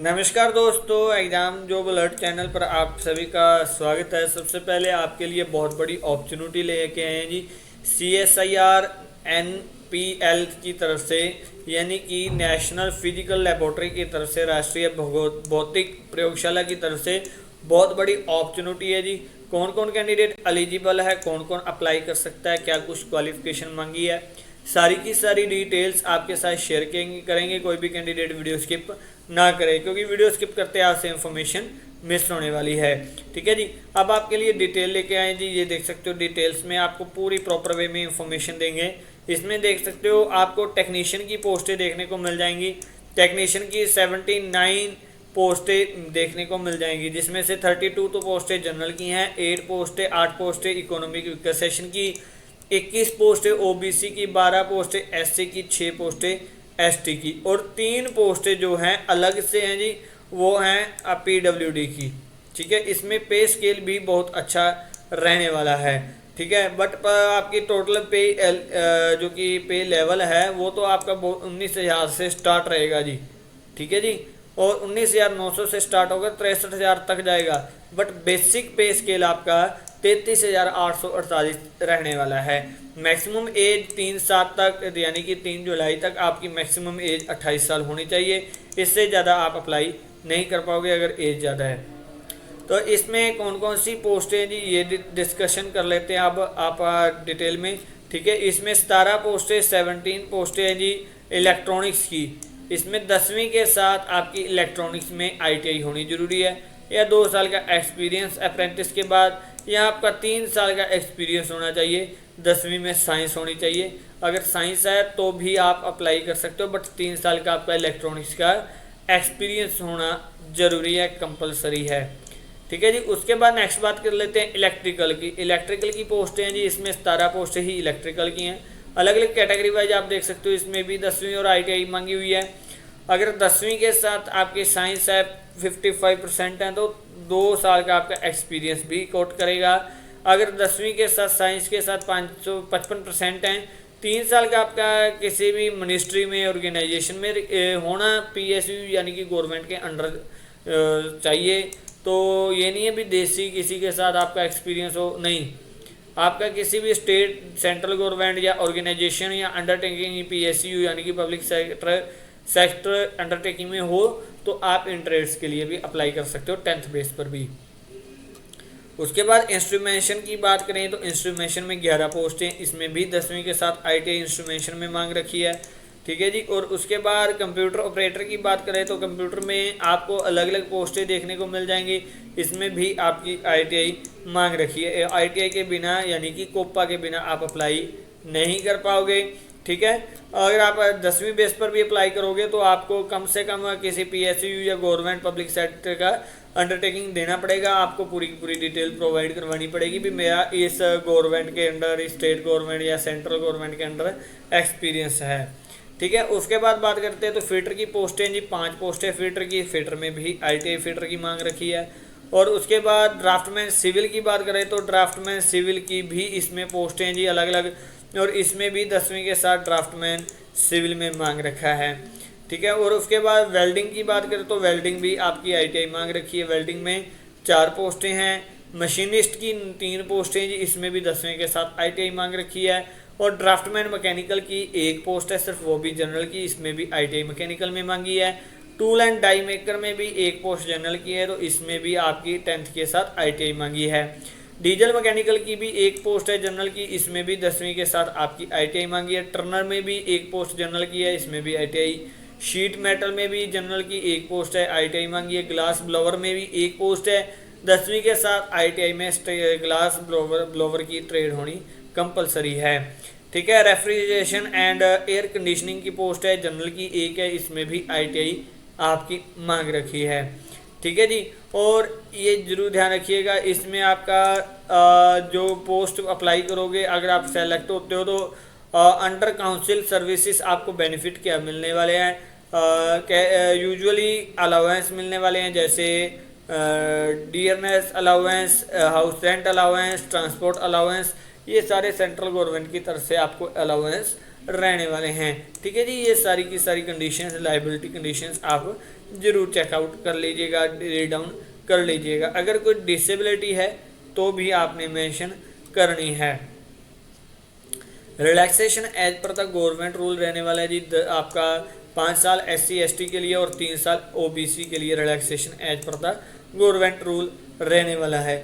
नमस्कार दोस्तों, exam job alert channel पर आप सभी का स्वागत है। सबसे पहले आपके लिए बहुत बड़ी अपॉर्चुनिटी लेके आए हैं जी। CSIR NPL की तरफ से, यानी कि नेशनल फिजिकल लेबोरेटरी की तरफ से, राष्ट्रीय भौतिक प्रयोगशाला की तरफ से बहुत बड़ी अपॉर्चुनिटी है जी। कौन कौन कैंडिडेट एलिजिबल है, कौन कौन अप्लाई कर सकता है, क्या कुछ क्वालिफिकेशन मांगी है, सारी की सारी डिटेल्स आपके साथ शेयर करेंगे। कोई भी कैंडिडेट वीडियो स्किप ना करें, क्योंकि वीडियो स्किप करते आपसे इन्फॉर्मेशन मिस होने वाली है। ठीक है जी। अब आपके लिए डिटेल लेके आए जी। ये देख सकते हो, डिटेल्स में आपको पूरी प्रॉपर वे में इंफॉर्मेशन देंगे। इसमें देख सकते हो आपको टेक्नीशियन की पोस्टें देखने को मिल जाएंगी। टेक्नीशियन की 79 पोस्टें देखने को मिल जाएंगी, जिसमें से 32 तो पोस्टें जनरल की हैं, 8 पोस्टें इकोनॉमिक विकास सेशन की, 21 पोस्टें ओबीसी की, 12 पोस्टें एससी की, 6 पोस्टें एसटी की, और 3 पोस्टें जो हैं अलग से हैं जी, वो हैं पीडब्ल्यूडी की। ठीक है, इसमें पे स्केल भी बहुत अच्छा रहने वाला है। ठीक है, बट आपकी टोटल पे जो कि पे लेवल है वो तो आपका 19,000 से स्टार्ट रहेगा जी। ठीक है जी, और 19,900 से स्टार्ट होकर 63,000 तक जाएगा। बट बेसिक पे स्केल आपका 33,848 रहने वाला है। मैक्सिमम एज 3 साल तक, यानी कि 3 जुलाई तक आपकी मैक्सिमम एज 28 साल होनी चाहिए। इससे ज़्यादा आप अप्लाई नहीं कर पाओगे अगर एज ज़्यादा है। तो इसमें कौन कौन सी पोस्टें हैं जी, ये डिस्कशन कर लेते हैं अब आप डिटेल में। ठीक है, इसमें 17 पोस्टें, 17 पोस्टें हैं जी इलेक्ट्रॉनिक्स की। इसमें 10वीं के साथ आपकी इलेक्ट्रॉनिक्स में ITI होनी जरूरी है, या 2 साल का एक्सपीरियंस अप्रेंटिस के बाद, या आपका 3 साल का एक्सपीरियंस होना चाहिए। 10वीं में साइंस होनी चाहिए। अगर साइंस है तो भी आप अप्लाई कर सकते हो, बट 3 साल का आपका इलेक्ट्रॉनिक्स का एक्सपीरियंस होना ज़रूरी है, कंपलसरी है। ठीक है जी। उसके बाद नेक्स्ट बात कर लेते हैं इलेक्ट्रिकल की। इलेक्ट्रिकल की पोस्टें हैं जी, इसमें 17 पोस्टें ही इलेक्ट्रिकल की हैं। अलग अलग कैटेगरी वाइज आप देख सकते हो, इसमें भी 10वीं और ITI मांगी हुई है। अगर 10वीं के साथ आपकी साइंस है 55% है तो 2 साल का आपका एक्सपीरियंस भी कोट करेगा। अगर 10वीं के साथ साइंस के साथ 555% हैं, 3 साल का आपका किसी भी मिनिस्ट्री में, ऑर्गेनाइजेशन में होना, PSU यानी कि गवर्नमेंट के अंडर चाहिए। तो ये नहीं है भी देसी किसी के साथ आपका एक्सपीरियंस हो, नहीं, आपका किसी भी स्टेट, सेंट्रल गवर्नमेंट या ऑर्गेनाइजेशन या अंडरटेकिंग PSU यानी कि पब्लिक सेक्टर अंडरटेकिंग में हो तो आप इन ट्रेड्स के लिए भी अप्लाई कर सकते हो 10th बेस पर भी। उसके बाद इंस्ट्रूमेंटेशन की बात करें तो इंस्ट्रूमेंटेशन में 11 पोस्टें, इसमें भी 10वीं के साथ ITI इंस्ट्रूमेंटेशन में मांग रखी है। ठीक है जी। और उसके बाद कंप्यूटर ऑपरेटर की बात करें तो कंप्यूटर में आपको अलग अलग पोस्टें देखने को मिल जाएंगी। इसमें भी आपकी ITI मांग रखी है। ITI के बिना, यानी कि कोपा के बिना आप अप्लाई नहीं कर पाओगे। ठीक है, अगर आप 10वीं बेस पर भी अप्लाई करोगे तो आपको कम से कम किसी PSU या गवर्नमेंट पब्लिक सेक्टर का अंडरटेकिंग देना पड़ेगा। आपको पूरी की पूरी डिटेल प्रोवाइड करवानी पड़ेगी भी मेरा इस गवर्नमेंट के अंडर, स्टेट गवर्नमेंट या सेंट्रल गवर्नमेंट के अंडर एक्सपीरियंस है। ठीक है, उसके बाद बात करते हैं तो फिटर की पोस्टें जी, 5 पोस्टें फिटर की। फिटर में भी ITI फिटर की मांग रखी है। और उसके बाद ड्राफ्टमैन सिविल की बात करें तो ड्राफ्टमैन सिविल की भी इसमें पोस्टें जी अलग अलग, और इसमें भी 10वीं के साथ ड्राफ्टमैन सिविल में मांग रखा है। ठीक है, और उसके बाद वेल्डिंग की बात करें तो वेल्डिंग भी आपकी ITI मांग रखी है। वेल्डिंग में 4 पोस्टें हैं। मशीनिस्ट की 3 पोस्टें जी, इसमें भी 10वीं के साथ ITI मांग रखी है। और ड्राफ्टमैन मैकेनिकल की 1 पोस्ट है सिर्फ, वो भी जनरल की, इसमें भी ITI मैकेनिकल में मांगी है। टूल एंड डाई मेकर में भी 1 पोस्ट जनरल की है, तो इसमें भी आपकी 10th के साथ ITI मांगी है। डीजल मैकेनिकल की भी 1 पोस्ट है जनरल की, इसमें भी 10वीं के साथ आपकी ITI मांगी है। टर्नर में भी 1 पोस्ट जनरल की है, इसमें भी ITI। शीट मेटल में भी जनरल की 1 पोस्ट है, ITI मांगी है। ग्लास ब्लोवर में भी 1 पोस्ट है, 10वीं के साथ ITI में ग्लास ब्लोवर की ट्रेड होनी कंपलसरी है। ठीक है, रेफ्रिजरेशन एंड एयर कंडीशनिंग की पोस्ट है, जनरल की 1 है, इसमें भी ITI आपकी मांग रखी है। ठीक है जी। और ये जरूर ध्यान रखिएगा, इसमें आपका जो पोस्ट अप्लाई करोगे, अगर आप सेलेक्ट होते हो तो अंडर काउंसिल सर्विसेज आपको बेनिफिट क्या मिलने वाले हैं। यूजुअली अलाउंस मिलने वाले हैं, जैसे dearness allowance, house rent allowance, transport allowance, ये सारे सेंट्रल गवर्नमेंट की तरफ से आपको अलाउंस रहने वाले हैं। ठीक है जी, ये सारी की सारी कंडीशंस, लाइबिलिटी कंडीशंस आप जरूर चेकआउट कर लीजिएगा, रीड डाउन कर लीजिएगा। अगर कोई डिसेबिलिटी है तो भी आपने मेंशन करनी है। Relaxation age per the government rule रहने वाला है जी आपका 5 साल SC/ST के लिए और 3 साल OBC के लिए relaxation age per the government rule रहने वाला है।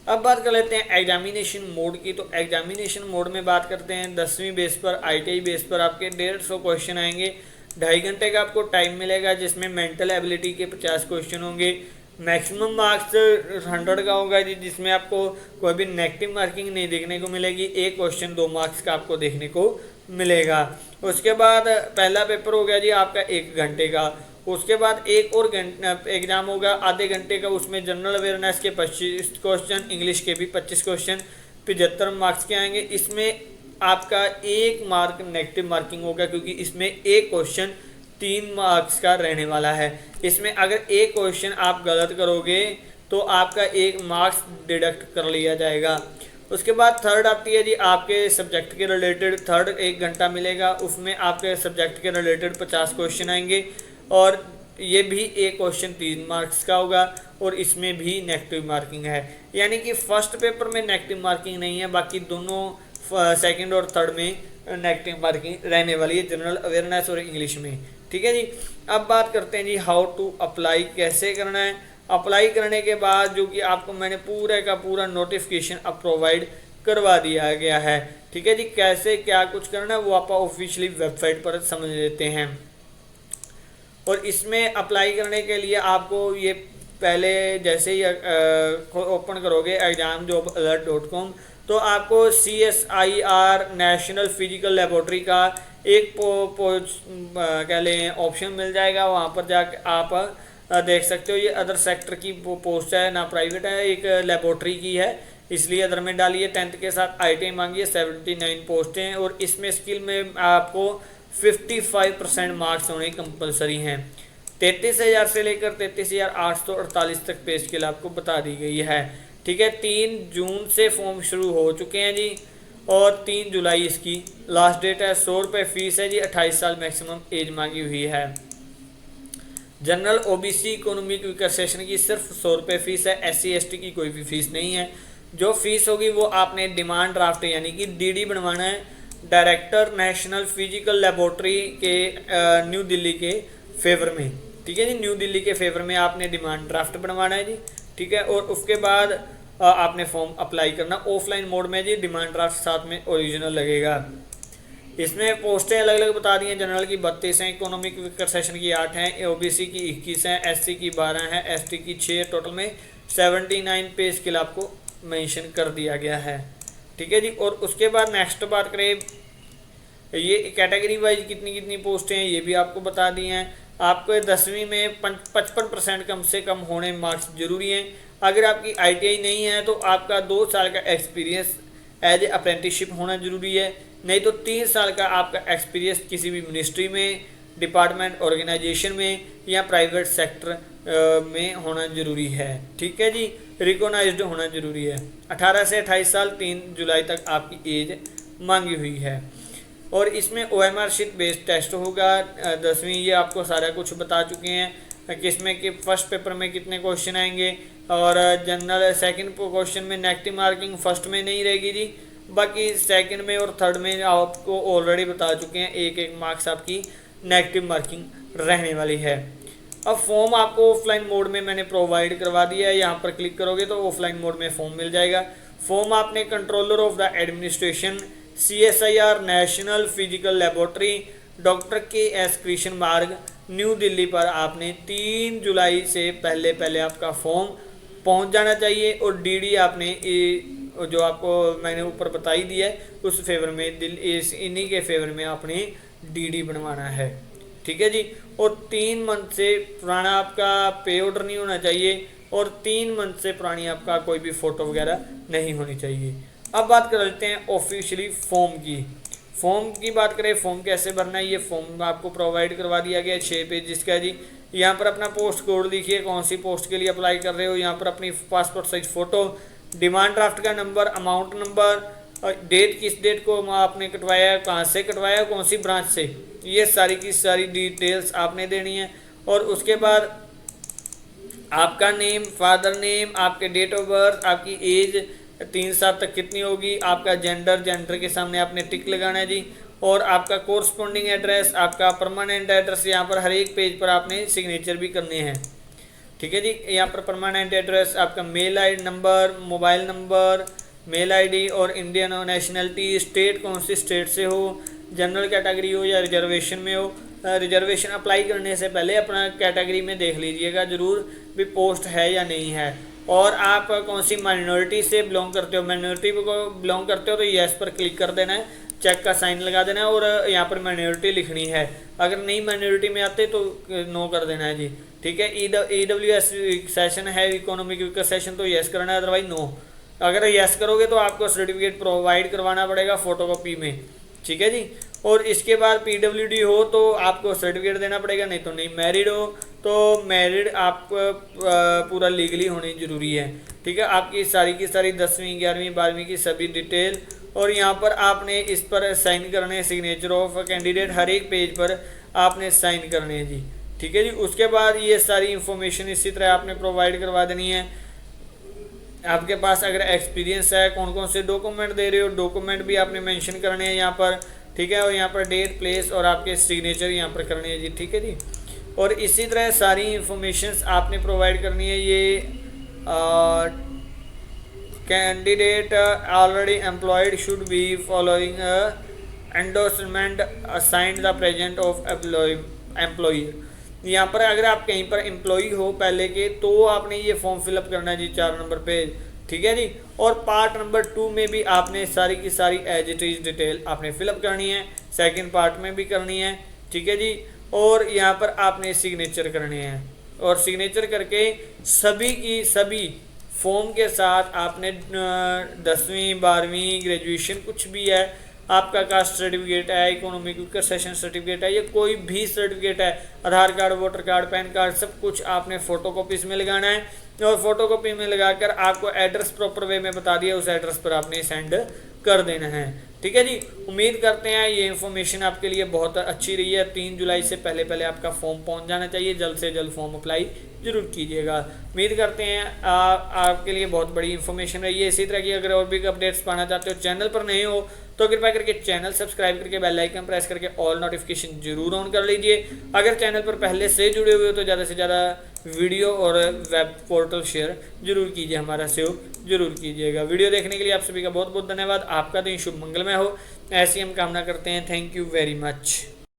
अब बात कर लेते हैं एग्जामिनेशन मोड की। तो एग्जामिनेशन मोड में बात करते हैं 10वीं बेस पर, ITI बेस पर आपके 150 क्वेश्चन आएंगे। 2.5 घंटे का आपको टाइम मिलेगा, जिसमें मेंटल एबिलिटी के 50 क्वेश्चन होंगे। मैक्सिमम मार्क्स 100 का होगा जी, जिसमें आपको कोई भी नेगेटिव मार्किंग नहीं देखने को मिलेगी। एक क्वेश्चन 2 मार्क्स का आपको देखने को मिलेगा। उसके बाद पहला पेपर हो गया जी आपका 1 घंटे का। उसके बाद एक और एग्जाम होगा आधे घंटे का, उसमें जनरल अवेयरनेस के 25 क्वेश्चन, इंग्लिश के भी 25 क्वेश्चन 75 मार्क्स के आएंगे। इसमें आपका 1 मार्क नेगेटिव मार्किंग होगा, क्योंकि इसमें एक क्वेश्चन 3 मार्क्स का रहने वाला है। इसमें अगर एक क्वेश्चन आप गलत करोगे तो आपका 1 मार्क्स डिडक्ट कर लिया जाएगा। उसके बाद थर्ड आती है जी आपके सब्जेक्ट के रिलेटेड। थर्ड 1 घंटा मिलेगा, उसमें आपके सब्जेक्ट के रिलेटेड 50 क्वेश्चन आएंगे और ये भी एक क्वेश्चन 3 मार्क्स का होगा और इसमें भी नेगेटिव मार्किंग है। यानी कि फर्स्ट पेपर में नेगेटिव मार्किंग नहीं है, बाकी दोनों सेकंड और थर्ड में नेगेटिव मार्किंग रहने वाली है, जनरल अवेयरनेस और इंग्लिश में। ठीक है जी। अब बात करते हैं जी हाउ टू अप्लाई, कैसे करना है। अप्लाई करने के बाद जो कि आपको मैंने पूरे का पूरा नोटिफिकेशन अब प्रोवाइड करवा दिया गया है। ठीक है जी, कैसे क्या कुछ करना है वो आप ऑफिशियली वेबसाइट पर समझ लेते हैं। और इसमें अप्लाई करने के लिए आपको ये पहले जैसे ही ओपन करोगे examjobAlert.com तो आपको CSIR नेशनल फिजिकल लेबोरेटरी का एक कह लें ऑप्शन मिल जाएगा। वहाँ पर जाकर आप देख सकते हो, ये अदर सेक्टर की पोस्ट है, ना प्राइवेट है, एक लेबोरेटरी की है, इसलिए अदर में डालिए। 10th के साथ ITI मांगिए, 79 पोस्टें हैं और इसमें स्किल में आपको 55% मार्क्स होने कंपलसरी हैं। 33,000 से लेकर 33,848 तक पे स्केल आपको बता दी गई है। ठीक है, 3 जून से फॉर्म शुरू हो चुके हैं जी और 3 जुलाई इसकी लास्ट डेट है। 100 रुपये फीस है जी, 28 साल मैक्सिमम एज मांगी हुई है। General OBC economic weaker session की सिर्फ 100 रुपये फीस है, SC/ST की कोई भी फीस नहीं है। जो फीस होगी वो आपने डिमांड ड्राफ्ट यानी कि DD बनवाना है, डायरेक्टर नेशनल फिजिकल लेबोरेटरी के न्यू दिल्ली के फेवर में। ठीक है जी, न्यू दिल्ली के फेवर में आपने डिमांड ड्राफ्ट बनवाना है जी। ठीक है, और उसके बाद आपने फॉर्म अप्लाई करना ऑफलाइन मोड में जी, डिमांड ड्राफ्ट साथ में ओरिजिनल लगेगा। इसमें पोस्टें अलग अलग बता दी हैं, जनरल की 32 हैं, इकोनॉमिक वीकर सेशन की 8 हैं, OBC की 21 हैं, SC की 12 हैं, ST की 6, टोटल में 79 पे स्किल आपको मेंशन कर दिया गया है। ठीक है जी। और उसके बाद नेक्स्ट बात करें, ये कैटेगरी वाइज कितनी कितनी पोस्टें हैं ये भी आपको बता दी हैं। आपको 10वीं में 55% कम से कम होने मार्क्स जरूरी हैं। अगर आपकी ITI नहीं है तो आपका 2 साल का एक्सपीरियंस एज ए अप्रेंटिसशिप होना जरूरी है, नहीं तो 3 साल का आपका एक्सपीरियंस किसी भी मिनिस्ट्री में, डिपार्टमेंट, ऑर्गेनाइजेशन में या प्राइवेट सेक्टर में होना जरूरी है। ठीक है जी, रिकॉग्नाइज्ड होना जरूरी है। 18 से 28 साल 3 जुलाई तक आपकी एज मांगी हुई है। और इसमें OMR शीट बेस्ड टेस्ट होगा 10वीं, ये आपको सारा कुछ बता चुके हैं किसमें कि फर्स्ट पेपर में कितने क्वेश्चन आएंगे और जनरल सेकंड क्वेश्चन में नेगेटिव मार्किंग फर्स्ट में नहीं रहेगी जी, बाकी सेकंड में और थर्ड में आपको ऑलरेडी बता चुके हैं 1-1 मार्क्स आपकी नेगेटिव मार्किंग रहने वाली है। अब फॉर्म आपको ऑफलाइन मोड में मैंने प्रोवाइड करवा दिया है, यहाँ पर क्लिक करोगे तो ऑफलाइन मोड में फॉर्म मिल जाएगा। फॉर्म आपने controller of the administration CSIR national physical laboratory doctor KS Krishna मार्ग न्यू दिल्ली पर आपने 3 जुलाई से पहले आपका फॉर्म पहुंच जाना चाहिए और DD आपने जो आपको मैंने ऊपर बताई दी है उस फेवर में इन्हीं के फेवर में आपने DD बनवाना है। ठीक है जी। और 3 मंथ से पुराना आपका पे ऑर्डर नहीं होना चाहिए और 3 मंथ से पुरानी आपका कोई भी फ़ोटो वगैरह नहीं होनी चाहिए। अब बात कर लेते हैं ऑफिशियली फॉर्म की। फॉर्म की बात करें, फॉर्म कैसे भरना है, ये फॉर्म आपको प्रोवाइड करवा दिया गया है 6 पेज का जी। यहाँ पर अपना पोस्ट कोड लिखिए, कौन सी पोस्ट के लिए अप्लाई कर रहे हो, यहाँ पर अपनी passport size photo, demand draft का नंबर, अमाउंट नंबर, और डेट, किस डेट को आपने कटवाया है, कहाँ से कटवाया है, कौन सी ब्रांच से, ये सारी की सारी डिटेल्स आपने देनी है। और उसके बाद आपका नेम, फादर नेम, आपके डेट ऑफ बर्थ, आपकी एज 3 साल तक कितनी होगी, आपका जेंडर, जेंडर के सामने आपने टिक लगाना है जी। और आपका कोरस्पॉन्डिंग एड्रेस, आपका परमानेंट एड्रेस, यहाँ पर हर एक पेज पर आपने सिग्नेचर भी करने हैं। ठीक है जी, यहाँ पर परमानेंट एड्रेस, आपका mail I number, mobile number, mail ID और इंडियन नेशनलिटी, स्टेट कौन सी स्टेट से हो, जनरल कैटेगरी हो या रिजर्वेशन में हो। रिजर्वेशन अप्लाई करने से पहले अपना कैटेगरी में देख लीजिएगा ज़रूर भी पोस्ट है या नहीं है। और आप कौन सी माइनॉरिटी से बिलोंग करते हो, माइनॉरिटी को बिलोंग करते हो तो येस पर क्लिक कर देना है, चेक का साइन लगा देना है और यहाँ पर माइनॉरिटी लिखनी है। अगर नहीं माइनॉरिटी में आते तो नो कर देना है जी। ठीक है, EWS सेशन है, इकोनॉमिक विकास सेशन, तो येस करना है, अदरवाइज नो। अगर येस करोगे तो आपको सर्टिफिकेट प्रोवाइड करवाना पड़ेगा फोटोकॉपी में। ठीक है जी। और इसके बाद PWD हो तो आपको सर्टिफिकेट देना पड़ेगा, नहीं तो नहीं। मैरिड हो तो मैरिड आपको पूरा लीगली होनी ज़रूरी है। ठीक है, आपकी सारी की सारी 10वीं 11वीं 12वीं की सभी डिटेल, और यहाँ पर आपने इस पर साइन करने, सिग्नेचर ऑफ कैंडिडेट, हर एक पेज पर आपने साइन करने हैं जी। ठीक है जी। उसके बाद ये सारी इंफॉर्मेशन इसी तरह आपने प्रोवाइड करवा देनी है। आपके पास अगर एक्सपीरियंस है, कौन कौन से डॉक्यूमेंट दे रहे हो, डॉक्यूमेंट भी आपने मेंशन करने हैं यहाँ पर। ठीक है, और यहाँ पर डेट, प्लेस और आपके सिग्नेचर यहाँ पर करने हैं जी। ठीक है जी। और इसी तरह सारी इंफॉर्मेशंस आपने प्रोवाइड करनी है। ये candidate already employed should be following endorsement assigned the present of employer. यहाँ पर अगर आप कहीं पर एम्प्लॉई हो पहले के तो आपने ये फॉर्म फिलअप करना है जी, 4 नंबर पेज। ठीक है जी। और पार्ट नंबर 2 में भी आपने सारी की सारी एज इट इज डिटेल आपने फिलअप करनी है, सेकंड पार्ट में भी करनी है। ठीक है जी। और यहाँ पर आपने सिग्नेचर करने हैं, और सिग्नेचर करके सभी की सभी फॉर्म के साथ आपने 10वीं 12वीं ग्रेजुएशन कुछ भी है, आपका कास्ट सर्टिफिकेट है, इकोनॉमिक विकास सेशन सर्टिफिकेट है, या कोई भी सर्टिफिकेट है, Aadhaar card, voter card, PAN card, सब कुछ आपने फोटोकॉपीज में लगाना है। और फोटोकॉपी में लगाकर आपको एड्रेस प्रॉपर वे में बता दिया, उस एड्रेस पर आपने सेंड कर देना है। ठीक है जी। उम्मीद करते हैं ये इन्फॉर्मेशन आपके लिए बहुत अच्छी रही है। 3 जुलाई से पहले पहले आपका फॉर्म पहुंच जाना चाहिए, जल्द से जल्द फॉर्म अप्लाई जरूर कीजिएगा। उम्मीद करते हैं आपके लिए बहुत बड़ी इन्फॉर्मेशन रही है। इसी तरह की अगर और भी अपडेट्स पाना चाहते हो, चैनल पर नहीं हो तो कृपया करके चैनल सब्सक्राइब करके बेल आइकन प्रेस करके ऑल नोटिफिकेशन जरूर ऑन कर लीजिए। अगर चैनल पर पहले से जुड़े हुए हो तो ज़्यादा से ज़्यादा वीडियो और वेब पोर्टल शेयर जरूर कीजिए, हमारा सहयोग जरूर कीजिएगा। वीडियो देखने के लिए आप सभी का बहुत बहुत धन्यवाद। आपका दिन शुभ मंगलमय हो, ऐसी हम कामना करते हैं। Thank you very much.